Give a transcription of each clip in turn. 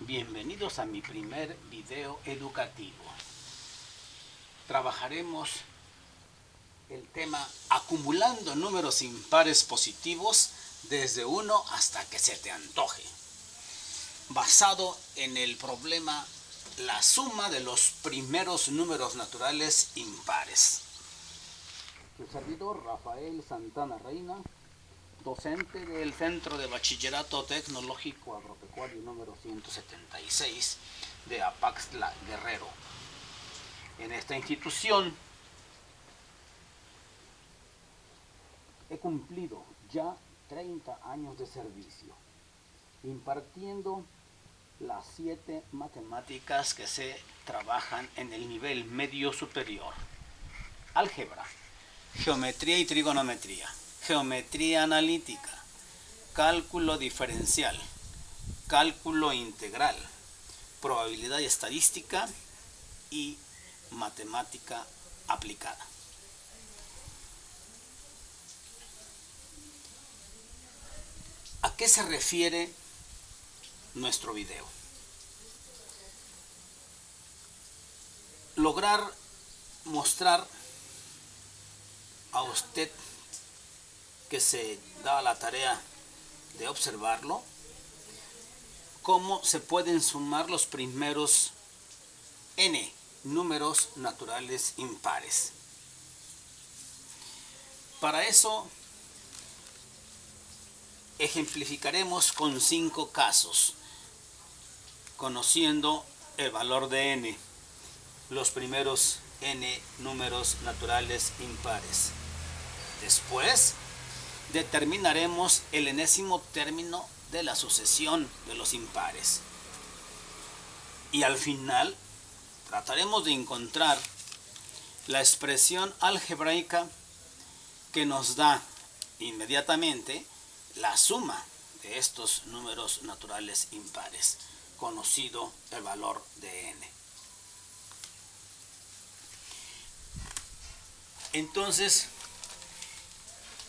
Bienvenidos a mi primer video educativo. Trabajaremos el tema acumulando números impares positivos desde 1 hasta que se te antoje, basado en el problema la suma de los primeros números naturales impares. El servidor Rafael Santana Reina, docente del Centro de Bachillerato Tecnológico Agropecuario número 176 de Apaxtla, Guerrero. En esta institución he cumplido ya 30 años de servicio, impartiendo las 7 matemáticas que se trabajan en el nivel medio superior: álgebra, geometría y trigonometría, geometría analítica, cálculo diferencial, cálculo integral, probabilidad y estadística y matemática aplicada. ¿A qué se refiere nuestro video? Lograr mostrar a usted que se da la tarea de observarlo, cómo se pueden sumar los primeros n números naturales impares. Para eso ejemplificaremos con 5 casos, conociendo el valor de n, los primeros n números naturales impares. Después determinaremos el enésimo término de la sucesión de los impares. Y al final trataremos de encontrar la expresión algebraica que nos da inmediatamente la suma de estos números naturales impares, conocido el valor de n. Entonces,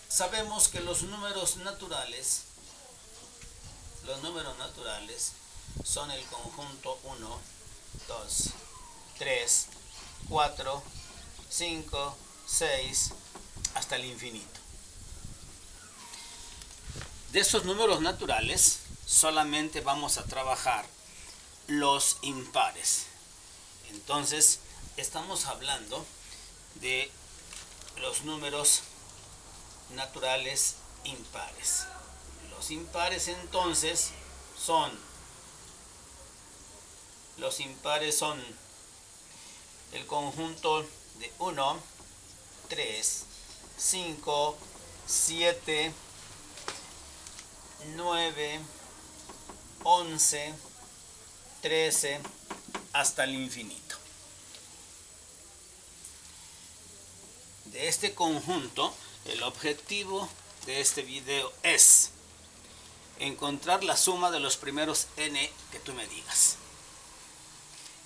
sabemos que los números naturales son el conjunto 1, 2, 3, 4, 5, 6, hasta el infinito. De esos números naturales solamente vamos a trabajar los impares. Entonces, estamos hablando de los números naturales impares. Los impares entonces son el conjunto de 1, 3, 5, 7, 9, 11, 13, hasta el infinito. De este conjunto, el objetivo de este video es encontrar la suma de los primeros n que tú me digas.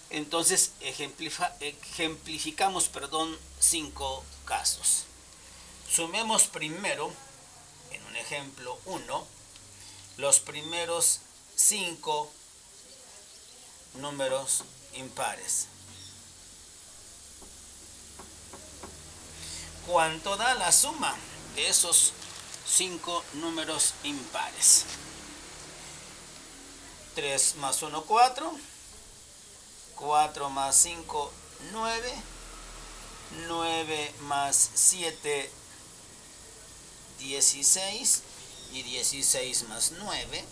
Entonces ejemplificamos 5 casos. Sumemos primero, en un ejemplo 1, los primeros 5 números impares. ¿Cuánto da la suma de esos 5 números impares? 3 más 1, 4. 4 más 5, 9. 9 más 7, 16. Y 16 más 9,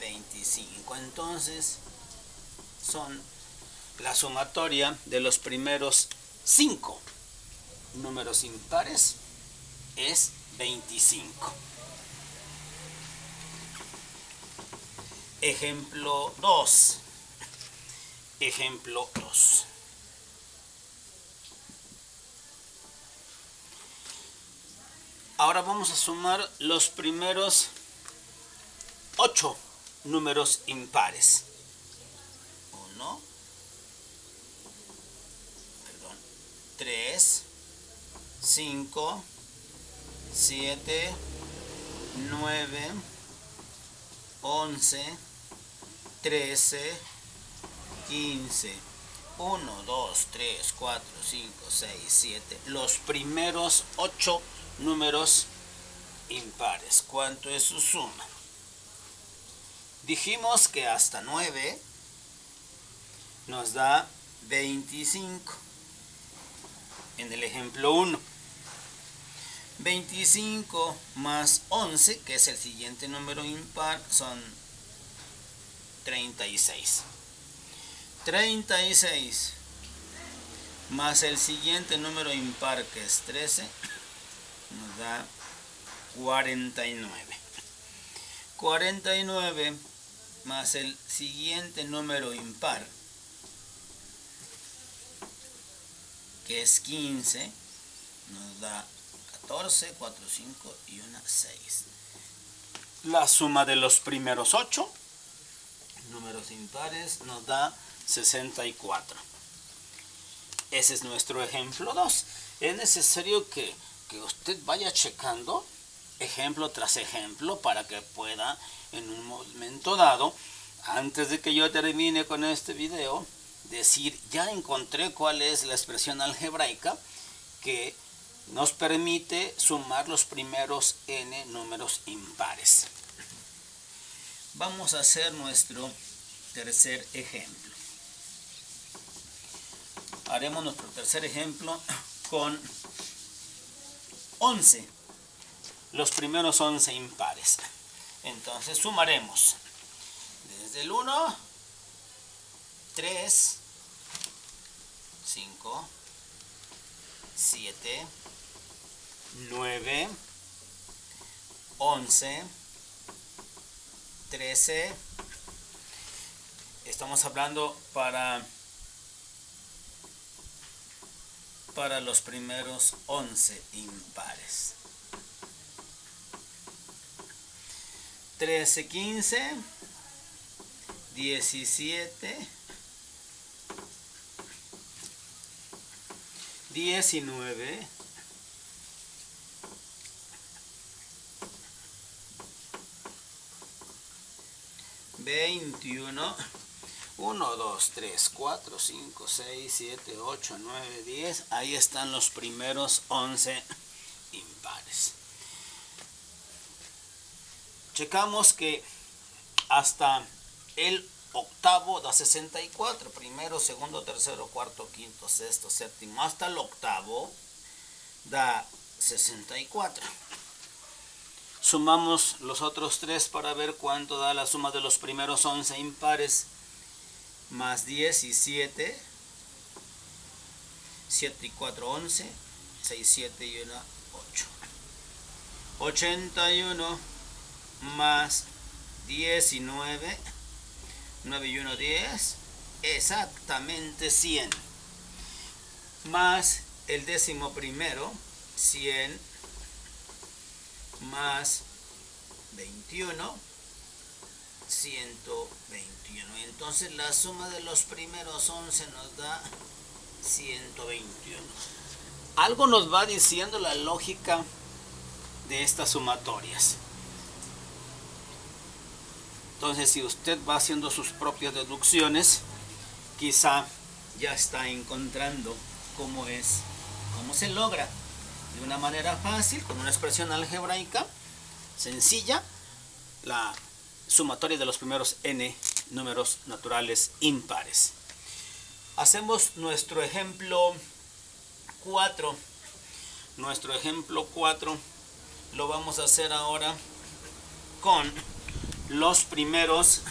25. Entonces, son la sumatoria de los primeros 5 números impares es 25. Ejemplo 2. Ahora vamos a sumar los primeros 8 números impares. 3, 5, 7, 9, 11, 13, 15, 1, 2, 3, 4, 5, 6, 7. Los primeros 8 números impares. ¿Cuánto es su suma? Dijimos que hasta 9 nos da 25. En el ejemplo 1. 25 más 11, que es el siguiente número impar, son 36. 36 más el siguiente número impar, que es 13, nos da 49. 49 más el siguiente número impar, que es 15, nos da 14, 4, 5 y 1, 6. La suma de los primeros 8 números impares nos da 64. Ese es nuestro ejemplo 2. Es necesario que usted vaya checando ejemplo tras ejemplo para que pueda en un momento dado, antes de que yo termine con este video, decir, ya encontré cuál es la expresión algebraica que nos permite sumar los primeros n números impares. Vamos a hacer nuestro tercer ejemplo. Haremos nuestro tercer ejemplo con 11. Los primeros 11 impares. Entonces sumaremos desde el 1, 3, 5, 7, 9, 11, 13. Estamos hablando para los primeros 11 impares. 13, 15, 17, 19, 21, 1, 2, 3, 4, 5, 6, 7, 8, 9, 10. Ahí están los primeros 11 impares. Checamos que hasta el octavo da 64. Primero, segundo, tercero, cuarto, quinto, sexto, séptimo. Hasta el octavo da 64. Sumamos los otros 3 para ver cuánto da la suma de los primeros 11 impares. Más 17. 7 y 4, 11. 6, 7 y 1, 8. 81 más 19. 9 y 1, 10. Exactamente 100. Más el décimo primero. 100 más 21. 121. Entonces la suma de los primeros 11 nos da 121. Algo nos va diciendo la lógica de estas sumatorias. Entonces, si usted va haciendo sus propias deducciones, quizá ya está encontrando cómo se logra de una manera fácil, con una expresión algebraica sencilla, la sumatoria de los primeros n números naturales impares. Hacemos nuestro ejemplo 4. Nuestro ejemplo 4 lo vamos a hacer ahora con los primeros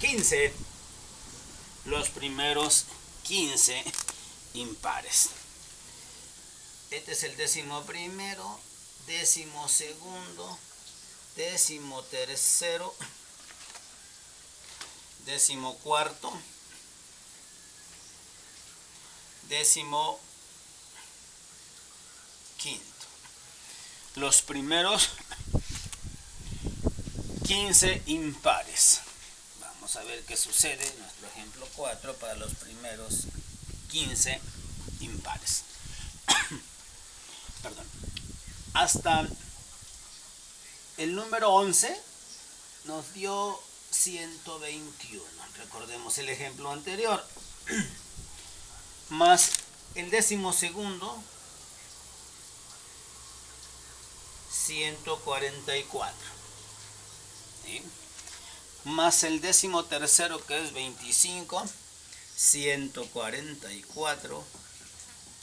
15. Los primeros 15 impares. Este es el décimo primero, décimo segundo, décimo tercero, décimo cuarto, décimo quinto. Los primeros 15 impares. Vamos a ver qué sucede en nuestro ejemplo 4 para los primeros 15 impares. Perdón. Hasta el número 11 nos dio 121. Recordemos el ejemplo anterior. Más el 12º, 144. ¿Sí? Más el 13º, que es 25, 144,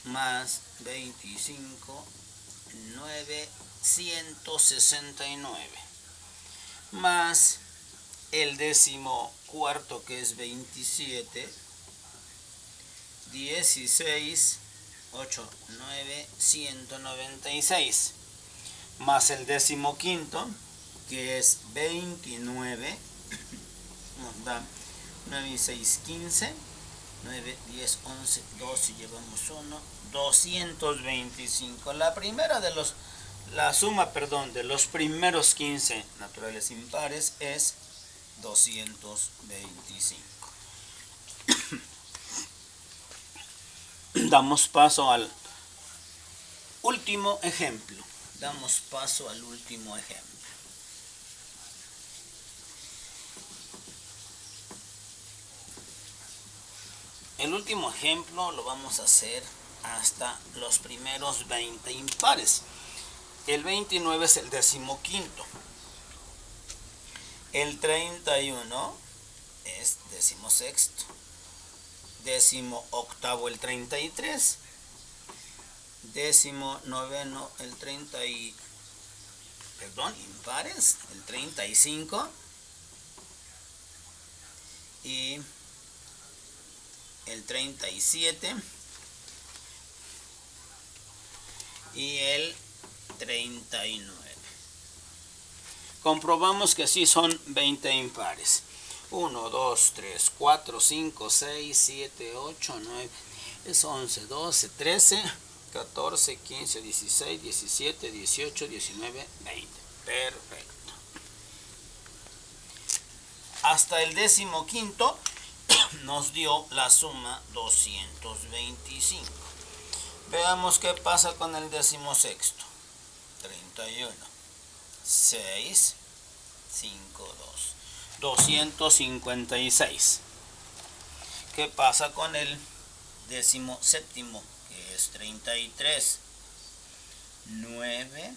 más 25, 9, 169. Más el 14º, que es 27, 16, 8, 9, 196. Más el 15º, que es 29, nos da 9 y 6, 15, 9, 10, 11, 12, llevamos 1, 225. La suma de los primeros 15 naturales impares es 225. Damos paso al último ejemplo. El último ejemplo lo vamos a hacer hasta los primeros 20 impares. El 29 es el 15º. El 31 es 16º. 18º el 33. 19º el 30 y... impares, el 35. Y el 37 y el 39. Comprobamos que sí son 20 impares. 1, 2, 3, 4, 5, 6, 7, 8, 9, es 11, 12, 13, 14, 15, 16, 17, 18, 19, 20. Perfecto. Hasta el 15º nos dio la suma 225. Veamos qué pasa con el 16º. 31, 6, 5, 2, 256. ¿Qué pasa con el 17º? Que es 33, 9,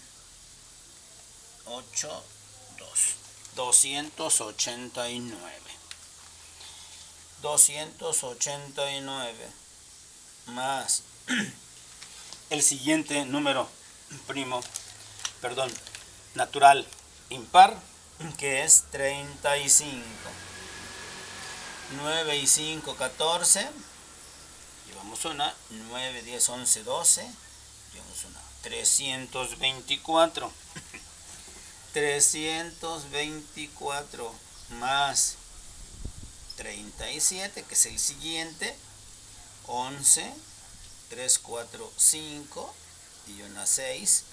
8, 2, 289. 289 más el siguiente número natural impar, que es 35. 9 y 5, 14. Llevamos una. 9, 10, 11, 12. Llevamos una. 324. 324 más 37, que es el siguiente. 11, 3, 4, 5 y una 6,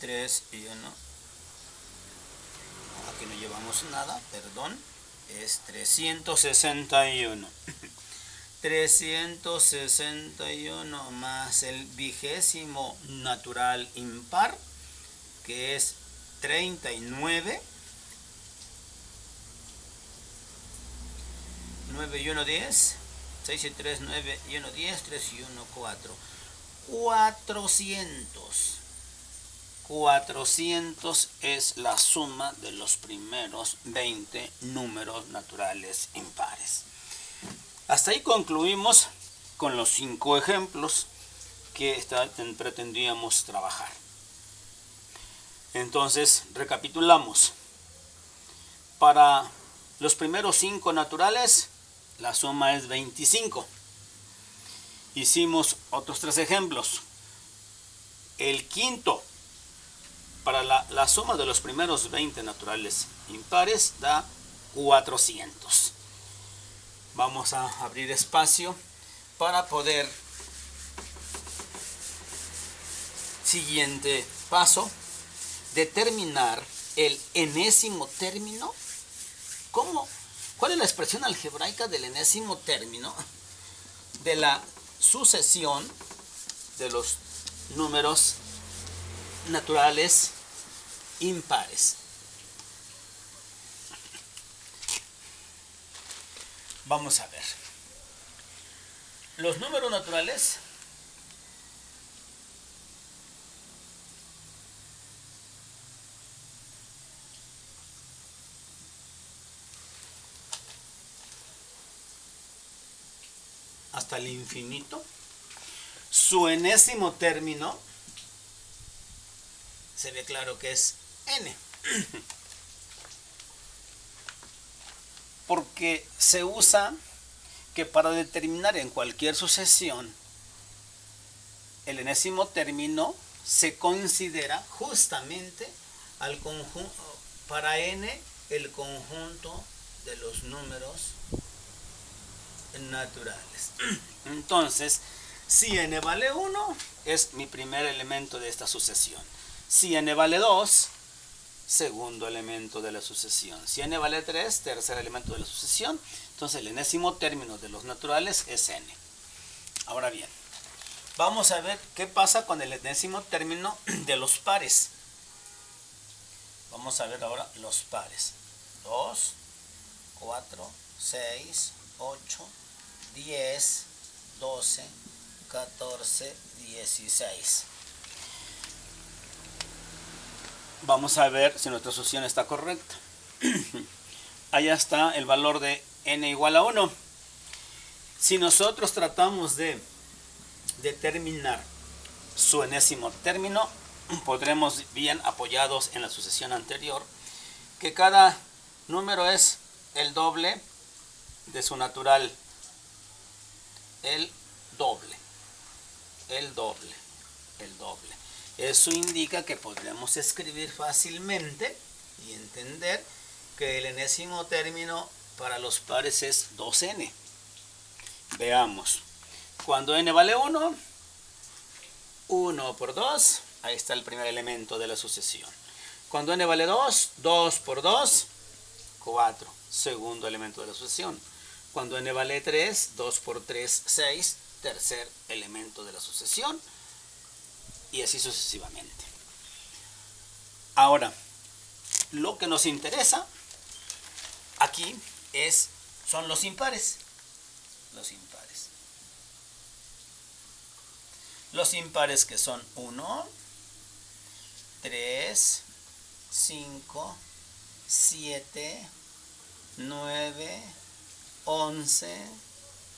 3 y 1. Aquí no llevamos nada, perdón. Es 361. 361 más el 20º natural impar, que es 39. 9 y 1, 10. 6 y 3, 9 y 1, 10. 3 y 1, 4. 400. 400 es la suma de los primeros 20 números naturales impares. Hasta ahí concluimos con los 5 ejemplos que pretendíamos trabajar. Entonces, recapitulamos. Para los primeros 5 naturales, la suma es 25. Hicimos otros 3 ejemplos. El quinto, para la suma de los primeros 20 naturales impares, da 400. Vamos a abrir espacio para poder, siguiente paso, determinar el enésimo término. ¿Cuál es la expresión algebraica del enésimo término de la sucesión de los números naturales impares? Vamos a ver. Los números naturales hasta el infinito, su enésimo término se ve claro que es n. Porque se usa que para determinar en cualquier sucesión el enésimo término se considera justamente al conjunto, para n, el conjunto de los números naturales. Entonces, si n vale 1, es mi primer elemento de esta sucesión. Si n vale 2, segundo elemento de la sucesión. Si n vale 3, tercer elemento de la sucesión. Entonces el enésimo término de los naturales es n. Ahora bien, vamos a ver qué pasa con el enésimo término de los pares. Vamos a ver ahora los pares. 2, 4, 6, 8, 10, 12, 14, 16. Vamos a ver si nuestra sucesión está correcta. Allá está el valor de n igual a 1. Si nosotros tratamos de determinar su enésimo término, podremos, bien apoyados en la sucesión anterior, que cada número es el doble de su natural. El doble. Eso indica que podremos escribir fácilmente y entender que el enésimo término para los pares es 2n. Veamos. Cuando n vale 1, 1 por 2, ahí está el primer elemento de la sucesión. Cuando n vale 2, 2 por 2, 4, segundo elemento de la sucesión. Cuando n vale 3, 2 por 3, 6, tercer elemento de la sucesión. Y así sucesivamente. Ahora, lo que nos interesa aquí son los impares. Los impares que son 1, 3, 5, 7, 9, 11,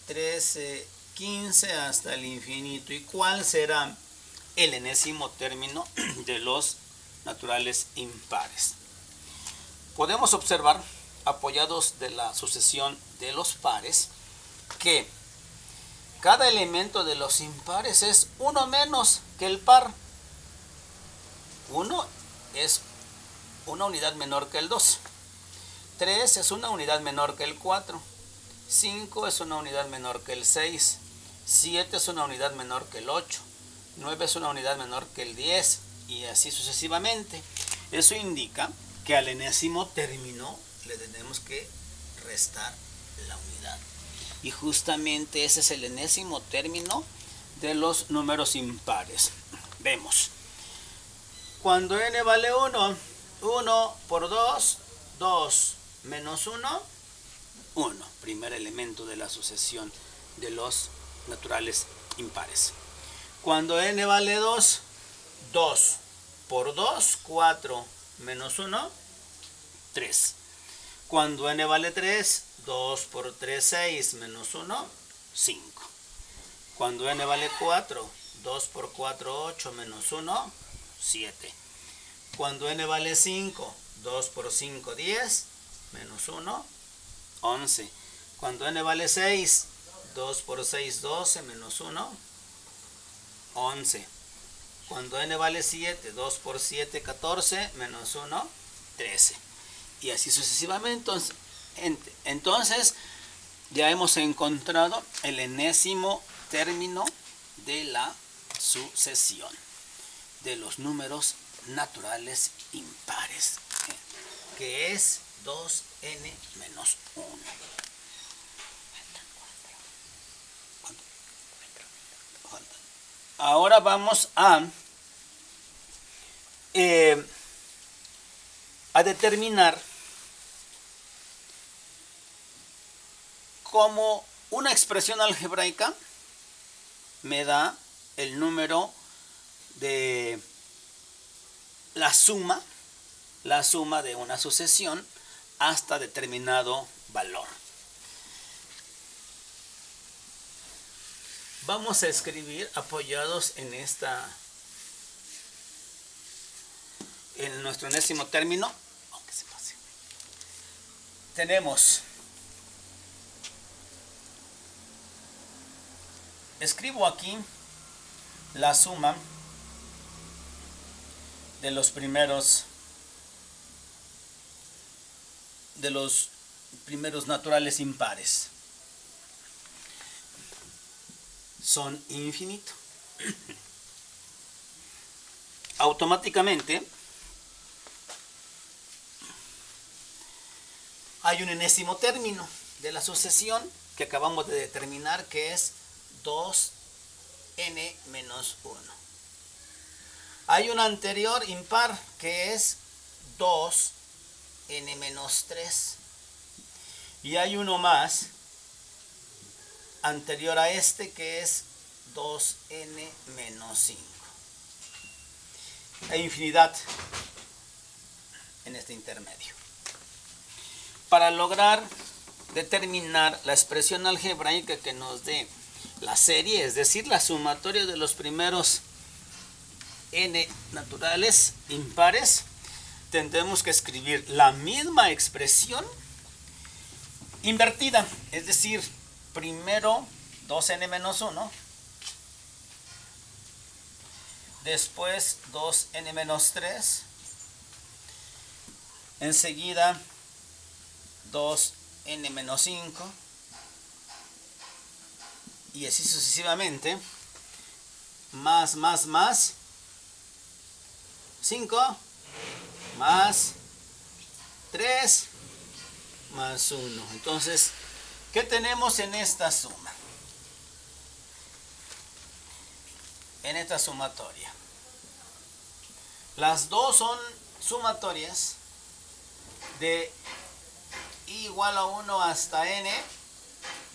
13, 15 hasta el infinito. ¿Y cuál será el enésimo término de los naturales impares? Podemos observar, apoyados de la sucesión de los pares, que cada elemento de los impares es uno menos que el par. 1 es una unidad menor que el 2. 3 es una unidad menor que el 4. 5 es una unidad menor que el 6. 7 es una unidad menor que el 8. 9 es una unidad menor que el 10. Y así sucesivamente. Eso indica que al enésimo término le tenemos que restar la unidad. Y justamente ese es el enésimo término de los números impares. Vemos. Cuando n vale 1, 1 por 2, 2 menos 1, 1. Primer elemento de la sucesión de los naturales impares. Cuando n vale 2, 2 por 2, 4 menos 1, 3. Cuando n vale 3, 2 por 3, 6 menos 1, 5. Cuando n vale 4, 2 por 4, 8 menos 1, 7. Cuando n vale 5, 2 por 5, 10 menos 1, 11. Cuando n vale 6, 2 por 6, 12 menos 1, 11. Cuando n vale 7, 2 por 7, 14 menos 1, 13. Y así sucesivamente. Entonces ya hemos encontrado el enésimo término de la sucesión de los números naturales impares, que es 2n menos 1. Ahora vamos a determinar como una expresión algebraica me da el número de la suma de una sucesión hasta determinado valor. Vamos a escribir apoyados en nuestro enésimo término, aunque se pase. Escribo aquí la suma de los primeros naturales impares. Son infinito. Automáticamente hay un enésimo término de la sucesión que acabamos de determinar, que es 2n menos 1. Hay un anterior impar que es 2n menos 3. Y hay uno más anterior a este que es 2n menos 5. Hay infinidad en este intermedio. Para lograr determinar la expresión algebraica que nos dé la serie, es decir, la sumatoria de los primeros n naturales impares, tendremos que escribir la misma expresión invertida, es decir, primero 2n menos 1, después 2n menos 3, enseguida 2n menos 5, y así sucesivamente, más 5, más 3, más 1. Entonces, ¿qué tenemos en esta suma? En esta sumatoria. Las dos son sumatorias de i igual a 1 hasta n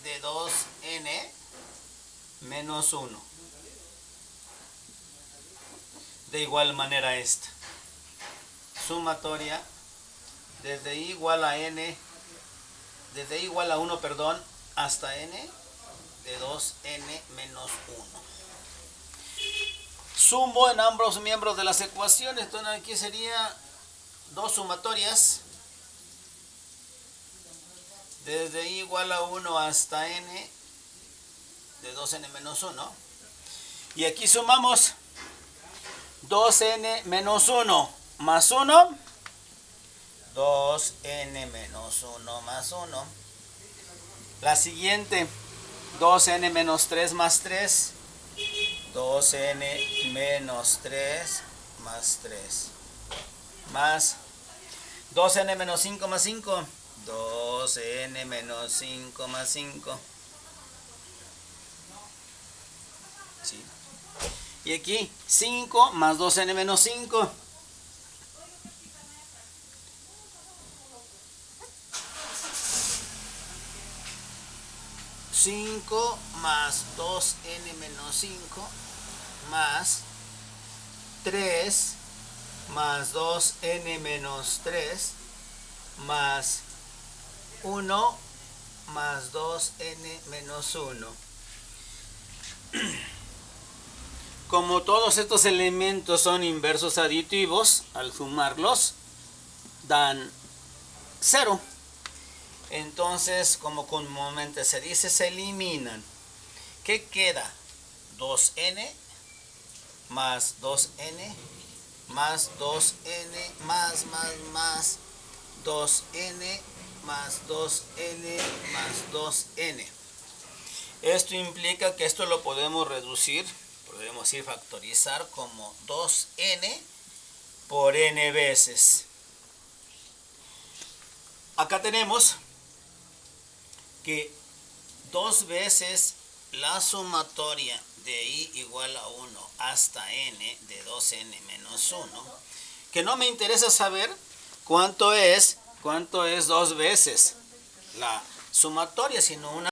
de 2n menos 1. De igual manera esta. Sumatoria desde i igual a 1, hasta n de 2n menos 1. Sumo en ambos miembros de las ecuaciones. Entonces aquí sería dos sumatorias desde i igual a 1 hasta n de 2n menos 1. Y aquí sumamos 2n menos 1 más 1. 2n menos 1 más 1. La siguiente, 2n menos 3 más 3. 2n menos 3 más 3. Más 2n menos 5 más 5. 2n menos 5 más 5. ¿Sí? Y aquí 5 más 2n menos 5. 5 más 2n menos 5 más 3 más 2n menos 3 más 1 más 2n menos 1. Como todos estos elementos son inversos aditivos, al sumarlos dan 0. Entonces, como comúnmente se dice, se eliminan. ¿Qué queda? 2n más 2n más 2n más 2n más 2n más 2n. Esto implica que esto lo podemos reducir, podemos ir factorizar como 2n por n veces. Acá tenemos que 2 veces la sumatoria de i igual a 1 hasta n de 2n menos 1, que no me interesa saber cuánto es 2 veces la sumatoria, sino una